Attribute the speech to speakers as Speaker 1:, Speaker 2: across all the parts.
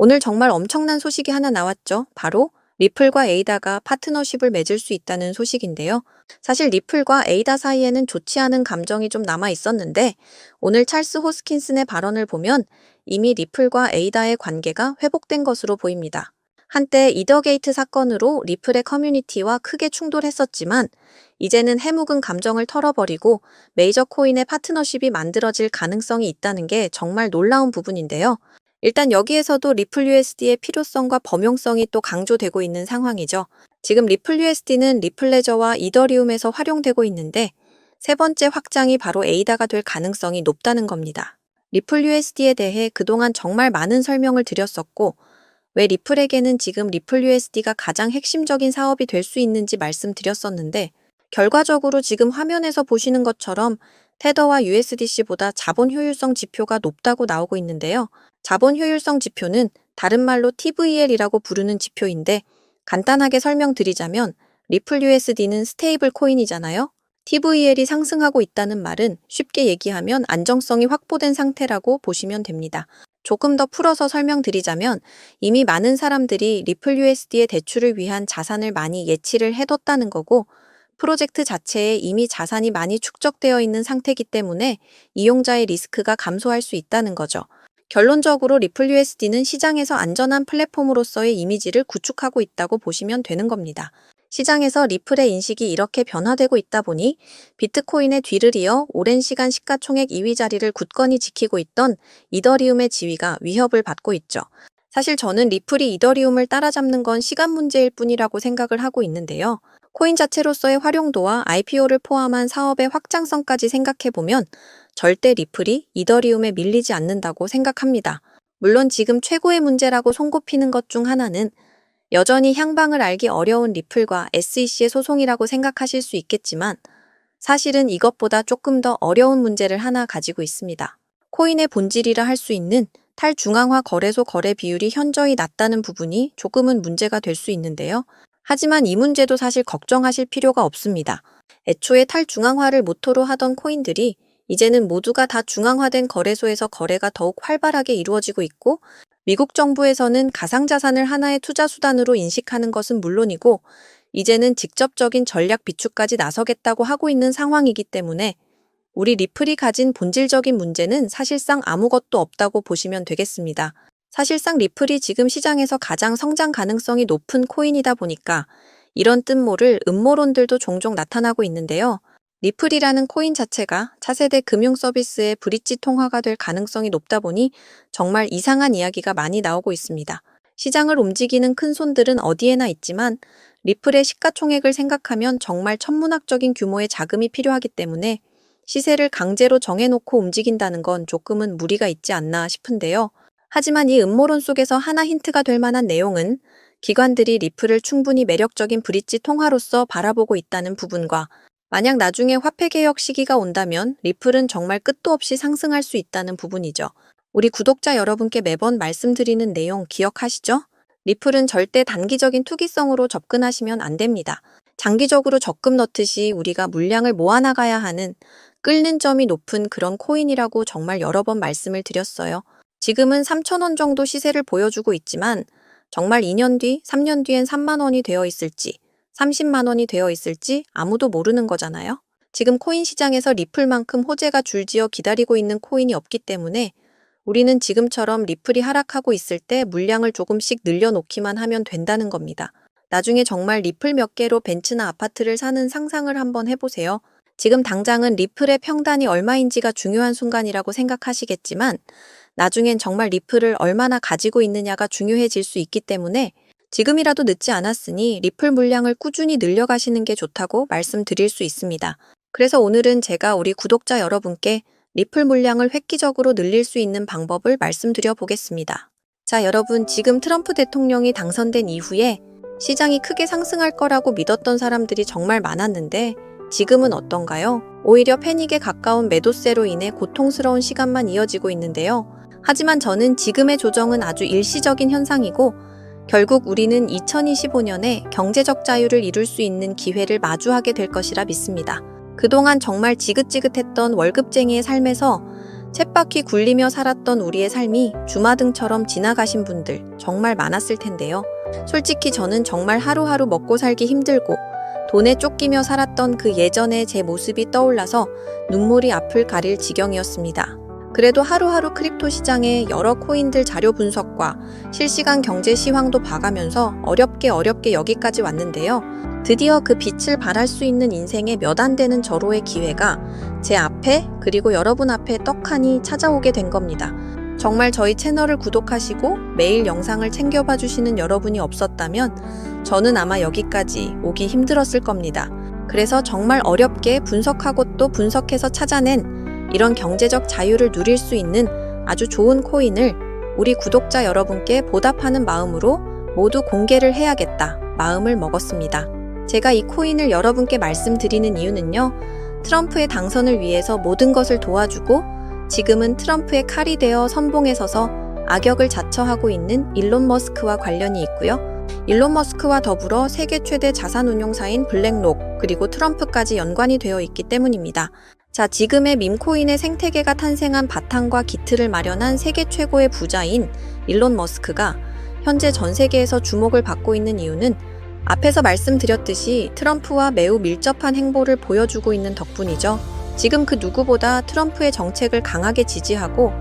Speaker 1: 오늘 정말 엄청난 소식이 하나 나왔죠. 바로 리플과 에이다가 파트너십을 맺을 수 있다는 소식인데요. 사실 리플과 에이다 사이에는 좋지 않은 감정이 좀 남아 있었는데 오늘 찰스 호스킨슨의 발언을 보면 이미 리플과 에이다의 관계가 회복된 것으로 보입니다. 한때 이더게이트 사건으로 리플의 커뮤니티와 크게 충돌했었지만 이제는 해묵은 감정을 털어버리고 메이저 코인의 파트너십이 만들어질 가능성이 있다는 게 정말 놀라운 부분인데요. 일단 여기에서도 리플 USD의 필요성과 범용성이 또 강조되고 있는 상황이죠. 지금 리플 USD는 리플 레저와 이더리움에서 활용되고 있는데 세 번째 확장이 바로 에이다가 될 가능성이 높다는 겁니다. 리플 USD에 대해 그동안 정말 많은 설명을 드렸었고 왜 리플에게는 지금 리플 USD가 가장 핵심적인 사업이 될 수 있는지 말씀드렸었는데 결과적으로 지금 화면에서 보시는 것처럼 테더와 USDC보다 자본 효율성 지표가 높다고 나오고 있는데요. 자본 효율성 지표는 다른 말로 TVL이라고 부르는 지표인데 간단하게 설명드리자면 리플 USD는 스테이블 코인이잖아요. TVL이 상승하고 있다는 말은 쉽게 얘기하면 안정성이 확보된 상태라고 보시면 됩니다. 조금 더 풀어서 설명드리자면 이미 많은 사람들이 리플 USD의 대출을 위한 자산을 많이 예치를 해뒀다는 거고 프로젝트 자체에 이미 자산이 많이 축적되어 있는 상태이기 때문에 이용자의 리스크가 감소할 수 있다는 거죠. 결론적으로 리플 USD는 시장에서 안전한 플랫폼으로서의 이미지를 구축하고 있다고 보시면 되는 겁니다. 시장에서 리플의 인식이 이렇게 변화되고 있다 보니 비트코인의 뒤를 이어 오랜 시간 시가총액 2위 자리를 굳건히 지키고 있던 이더리움의 지위가 위협을 받고 있죠. 사실 저는 리플이 이더리움을 따라잡는 건 시간 문제일 뿐이라고 생각을 하고 있는데요. 코인 자체로서의 활용도와 IPO를 포함한 사업의 확장성까지 생각해보면 절대 리플이 이더리움에 밀리지 않는다고 생각합니다. 물론 지금 최고의 문제라고 손꼽히는 것 중 하나는 여전히 향방을 알기 어려운 리플과 SEC의 소송이라고 생각하실 수 있겠지만 사실은 이것보다 조금 더 어려운 문제를 하나 가지고 있습니다. 코인의 본질이라 할 수 있는 탈중앙화 거래소 거래 비율이 현저히 낮다는 부분이 조금은 문제가 될 수 있는데요. 하지만 이 문제도 사실 걱정하실 필요가 없습니다. 애초에 탈중앙화를 모토로 하던 코인들이 이제는 모두가 다 중앙화된 거래소에서 거래가 더욱 활발하게 이루어지고 있고 미국 정부에서는 가상자산을 하나의 투자 수단으로 인식하는 것은 물론이고 이제는 직접적인 전략 비축까지 나서겠다고 하고 있는 상황이기 때문에 우리 리플이 가진 본질적인 문제는 사실상 아무것도 없다고 보시면 되겠습니다. 사실상 리플이 지금 시장에서 가장 성장 가능성이 높은 코인이다 보니까 이런 뜻 모를 음모론들도 종종 나타나고 있는데요. 리플이라는 코인 자체가 차세대 금융 서비스의 브릿지 통화가 될 가능성이 높다 보니 정말 이상한 이야기가 많이 나오고 있습니다. 시장을 움직이는 큰 손들은 어디에나 있지만 리플의 시가총액을 생각하면 정말 천문학적인 규모의 자금이 필요하기 때문에 시세를 강제로 정해놓고 움직인다는 건 조금은 무리가 있지 않나 싶은데요. 하지만 이 음모론 속에서 하나 힌트가 될 만한 내용은 기관들이 리플을 충분히 매력적인 브릿지 통화로서 바라보고 있다는 부분과 만약 나중에 화폐 개혁 시기가 온다면 리플은 정말 끝도 없이 상승할 수 있다는 부분이죠. 우리 구독자 여러분께 매번 말씀드리는 내용 기억하시죠? 리플은 절대 단기적인 투기성으로 접근하시면 안 됩니다. 장기적으로 적금 넣듯이 우리가 물량을 모아나가야 하는 끓는 점이 높은 그런 코인이라고 정말 여러 번 말씀을 드렸어요. 지금은 3,000원 정도 시세를 보여주고 있지만 정말 2년 뒤, 3년 뒤엔 3만 원이 되어 있을지 30만 원이 되어 있을지 아무도 모르는 거잖아요. 지금 코인 시장에서 리플만큼 호재가 줄지어 기다리고 있는 코인이 없기 때문에 우리는 지금처럼 리플이 하락하고 있을 때 물량을 조금씩 늘려놓기만 하면 된다는 겁니다. 나중에 정말 리플 몇 개로 벤츠나 아파트를 사는 상상을 한번 해보세요. 지금 당장은 리플의 평단이 얼마인지가 중요한 순간이라고 생각하시겠지만 나중엔 정말 리플을 얼마나 가지고 있느냐가 중요해질 수 있기 때문에 지금이라도 늦지 않았으니 리플 물량을 꾸준히 늘려가시는 게 좋다고 말씀드릴 수 있습니다. 그래서 오늘은 제가 우리 구독자 여러분께 리플 물량을 획기적으로 늘릴 수 있는 방법을 말씀드려 보겠습니다. 자, 여러분, 지금 트럼프 대통령이 당선된 이후에 시장이 크게 상승할 거라고 믿었던 사람들이 정말 많았는데 지금은 어떤가요? 오히려 패닉에 가까운 매도세로 인해 고통스러운 시간만 이어지고 있는데요. 하지만 저는 지금의 조정은 아주 일시적인 현상이고 결국 우리는 2025년에 경제적 자유를 이룰 수 있는 기회를 마주하게 될 것이라 믿습니다. 그동안 정말 지긋지긋했던 월급쟁이의 삶에서 쳇바퀴 굴리며 살았던 우리의 삶이 주마등처럼 지나가신 분들 정말 많았을 텐데요. 솔직히 저는 정말 하루하루 먹고 살기 힘들고 돈에 쫓기며 살았던 그 예전의 제 모습이 떠올라서 눈물이 앞을 가릴 지경이었습니다. 그래도 하루하루 크립토 시장의 여러 코인들 자료 분석과 실시간 경제 시황도 봐가면서 어렵게 여기까지 왔는데요. 드디어 그 빛을 발할 수 있는 인생의 몇 안 되는 절호의 기회가 제 앞에 그리고 여러분 앞에 떡하니 찾아오게 된 겁니다. 정말 저희 채널을 구독하시고 매일 영상을 챙겨봐 주시는 여러분이 없었다면 저는 아마 여기까지 오기 힘들었을 겁니다. 그래서 정말 어렵게 분석하고 또 분석해서 찾아낸 이런 경제적 자유를 누릴 수 있는 아주 좋은 코인을 우리 구독자 여러분께 보답하는 마음으로 모두 공개를 해야겠다 마음을 먹었습니다. 제가 이 코인을 여러분께 말씀드리는 이유는요. 트럼프의 당선을 위해서 모든 것을 도와주고 지금은 트럼프의 칼이 되어 선봉에 서서 악역을 자처하고 있는 일론 머스크와 관련이 있고요. 일론 머스크와 더불어 세계 최대 자산운용사인 블랙록 그리고 트럼프까지 연관이 되어 있기 때문입니다. 자, 지금의 밈코인의 생태계가 탄생한 바탕과 기틀을 마련한 세계 최고의 부자인 일론 머스크가 현재 전 세계에서 주목을 받고 있는 이유는 앞에서 말씀드렸듯이 트럼프와 매우 밀접한 행보를 보여주고 있는 덕분이죠. 지금 그 누구보다 트럼프의 정책을 강하게 지지하고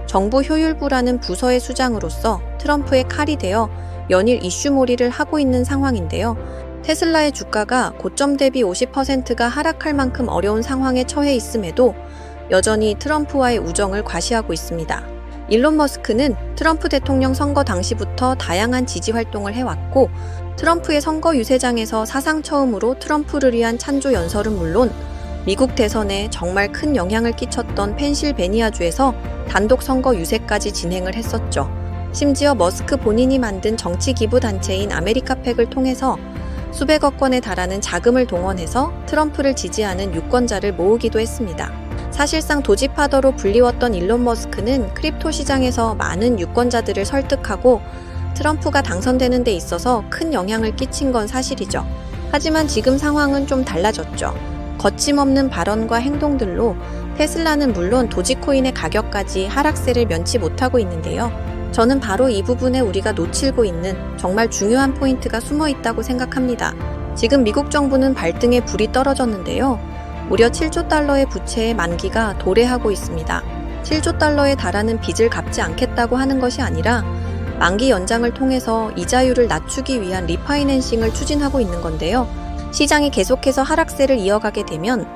Speaker 1: 정부 효율부라는 부서의 수장으로서 트럼프의 칼이 되어 연일 이슈몰이를 하고 있는 상황인데요. 테슬라의 주가가 고점 대비 50%가 하락할 만큼 어려운 상황에 처해 있음에도 여전히 트럼프와의 우정을 과시하고 있습니다. 일론 머스크는 트럼프 대통령 선거 당시부터 다양한 지지 활동을 해왔고 트럼프의 선거 유세장에서 사상 처음으로 트럼프를 위한 찬조 연설은 물론 미국 대선에 정말 큰 영향을 끼쳤던 펜실베니아주에서 단독 선거 유세까지 진행을 했었죠. 심지어 머스크 본인이 만든 정치 기부 단체인 아메리카팩을 통해서 수백억 원에 달하는 자금을 동원해서 트럼프를 지지하는 유권자를 모으기도 했습니다. 사실상 도지파더로 불리웠던 일론 머스크는 크립토 시장에서 많은 유권자들을 설득하고 트럼프가 당선되는 데 있어서 큰 영향을 끼친 건 사실이죠. 하지만 지금 상황은 좀 달라졌죠. 거침없는 발언과 행동들로 테슬라는 물론 도지코인의 가격까지 하락세를 면치 못하고 있는데요. 저는 바로 이 부분에 우리가 놓치고 있는 정말 중요한 포인트가 숨어 있다고 생각합니다. 지금 미국 정부는 발등에 불이 떨어졌는데요. 무려 7조 달러의 부채의 만기가 도래하고 있습니다. 7조 달러에 달하는 빚을 갚지 않겠다고 하는 것이 아니라 만기 연장을 통해서 이자율을 낮추기 위한 리파이낸싱을 추진하고 있는 건데요. 시장이 계속해서 하락세를 이어가게 되면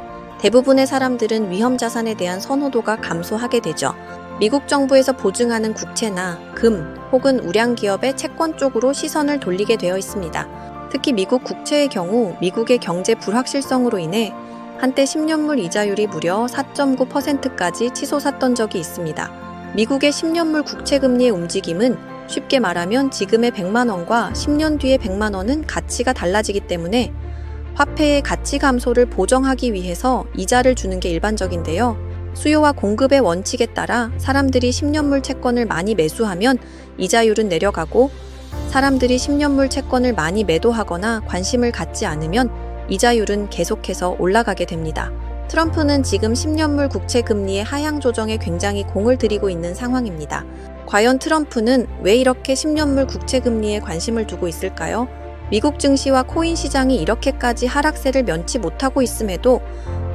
Speaker 1: 대부분의 사람들은 위험 자산에 대한 선호도가 감소하게 되죠. 미국 정부에서 보증하는 국채나 금 혹은 우량 기업의 채권 쪽으로 시선을 돌리게 되어 있습니다. 특히 미국 국채의 경우 미국의 경제 불확실성으로 인해 한때 10년물 이자율이 무려 4.9%까지 치솟았던 적이 있습니다. 미국의 10년물 국채 금리의 움직임은 쉽게 말하면 지금의 100만 원과 10년 뒤의 100만 원은 가치가 달라지기 때문에 화폐의 가치 감소를 보정하기 위해서 이자를 주는 게 일반적인데요. 수요와 공급의 원칙에 따라 사람들이 10년물 채권을 많이 매수하면 이자율은 내려가고 사람들이 10년물 채권을 많이 매도하거나 관심을 갖지 않으면 이자율은 계속해서 올라가게 됩니다. 트럼프는 지금 10년물 국채 금리의 하향 조정에 굉장히 공을 들이고 있는 상황입니다. 과연 트럼프는 왜 이렇게 10년물 국채 금리에 관심을 두고 있을까요? 미국 증시와 코인 시장이 이렇게까지 하락세를 면치 못하고 있음에도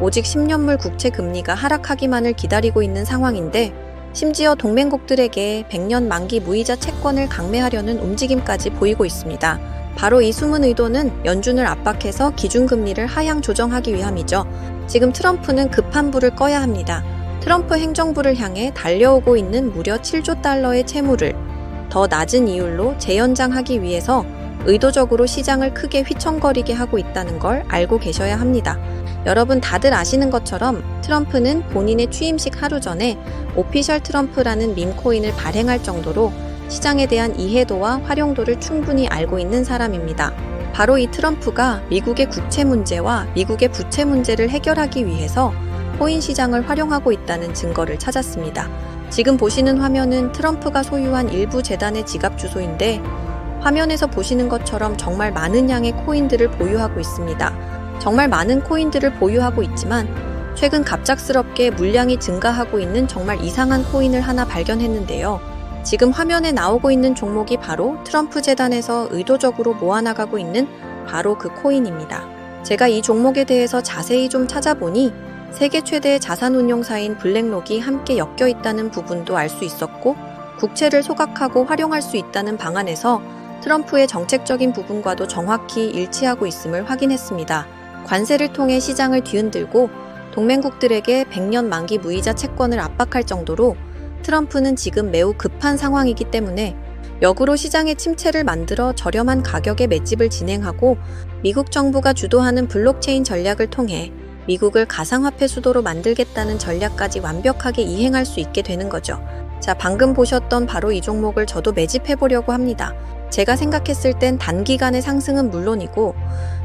Speaker 1: 오직 10년물 국채 금리가 하락하기만을 기다리고 있는 상황인데 심지어 동맹국들에게 100년 만기 무이자 채권을 강매하려는 움직임까지 보이고 있습니다. 바로 이 숨은 의도는 연준을 압박해서 기준금리를 하향 조정하기 위함이죠. 지금 트럼프는 급한 불을 꺼야 합니다. 트럼프 행정부를 향해 달려오고 있는 무려 7조 달러의 채무를 더 낮은 이율로 재연장하기 위해서 의도적으로 시장을 크게 휘청거리게 하고 있다는 걸 알고 계셔야 합니다. 여러분 다들 아시는 것처럼 트럼프는 본인의 취임식 하루 전에 오피셜 트럼프라는 밈코인을 발행할 정도로 시장에 대한 이해도와 활용도를 충분히 알고 있는 사람입니다. 바로 이 트럼프가 미국의 국채 문제와 미국의 부채 문제를 해결하기 위해서 코인 시장을 활용하고 있다는 증거를 찾았습니다. 지금 보시는 화면은 트럼프가 소유한 일부 재단의 지갑 주소인데 화면에서 보시는 것처럼 정말 많은 양의 코인들을 보유하고 있습니다. 정말 많은 코인들을 보유하고 있지만 최근 갑작스럽게 물량이 증가하고 있는 정말 이상한 코인을 하나 발견했는데요. 지금 화면에 나오고 있는 종목이 바로 트럼프 재단에서 의도적으로 모아나가고 있는 바로 그 코인입니다. 제가 이 종목에 대해서 자세히 좀 찾아보니 세계 최대의 자산운용사인 블랙록이 함께 엮여 있다는 부분도 알 수 있었고, 국채를 소각하고 활용할 수 있다는 방안에서 트럼프의 정책적인 부분과도 정확히 일치하고 있음을 확인했습니다. 관세를 통해 시장을 뒤흔들고 동맹국들에게 100년 만기 무이자 채권을 압박할 정도로 트럼프는 지금 매우 급한 상황이기 때문에 역으로 시장의 침체를 만들어 저렴한 가격에 맷집을 진행하고 미국 정부가 주도하는 블록체인 전략을 통해 미국을 가상화폐 수도로 만들겠다는 전략까지 완벽하게 이행할 수 있게 되는 거죠. 자, 방금 보셨던 바로 이 종목을 저도 매집해보려고 합니다. 제가 생각했을 땐 단기간의 상승은 물론이고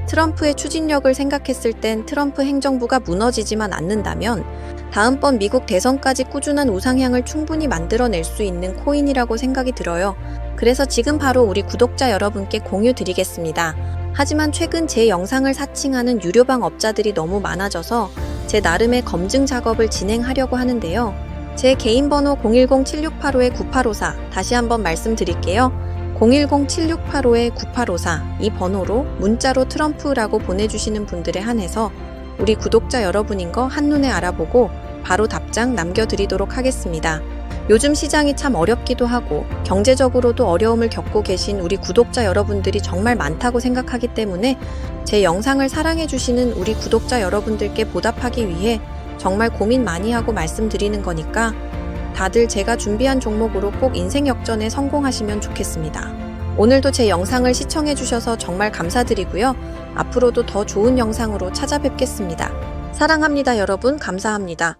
Speaker 1: 트럼프의 추진력을 생각했을 땐 트럼프 행정부가 무너지지만 않는다면 다음번 미국 대선까지 꾸준한 우상향을 충분히 만들어낼 수 있는 코인이라고 생각이 들어요. 그래서 지금 바로 우리 구독자 여러분께 공유 드리겠습니다. 하지만 최근 제 영상을 사칭하는 유료방 업자들이 너무 많아져서 제 나름의 검증 작업을 진행하려고 하는데요. 제 개인 번호 010-7685-9854 다시 한번 말씀드릴게요. 010-7685-9854 이 번호로 문자로 트럼프라고 보내주시는 분들에 한해서 우리 구독자 여러분인 거 한눈에 알아보고 바로 답장 남겨드리도록 하겠습니다. 요즘 시장이 참 어렵기도 하고 경제적으로도 어려움을 겪고 계신 우리 구독자 여러분들이 정말 많다고 생각하기 때문에 제 영상을 사랑해주시는 우리 구독자 여러분들께 보답하기 위해 정말 고민 많이 하고 말씀드리는 거니까 다들 제가 준비한 종목으로 꼭 인생 역전에 성공하시면 좋겠습니다. 오늘도 제 영상을 시청해주셔서 정말 감사드리고요. 앞으로도 더 좋은 영상으로 찾아뵙겠습니다. 사랑합니다, 여러분. 감사합니다.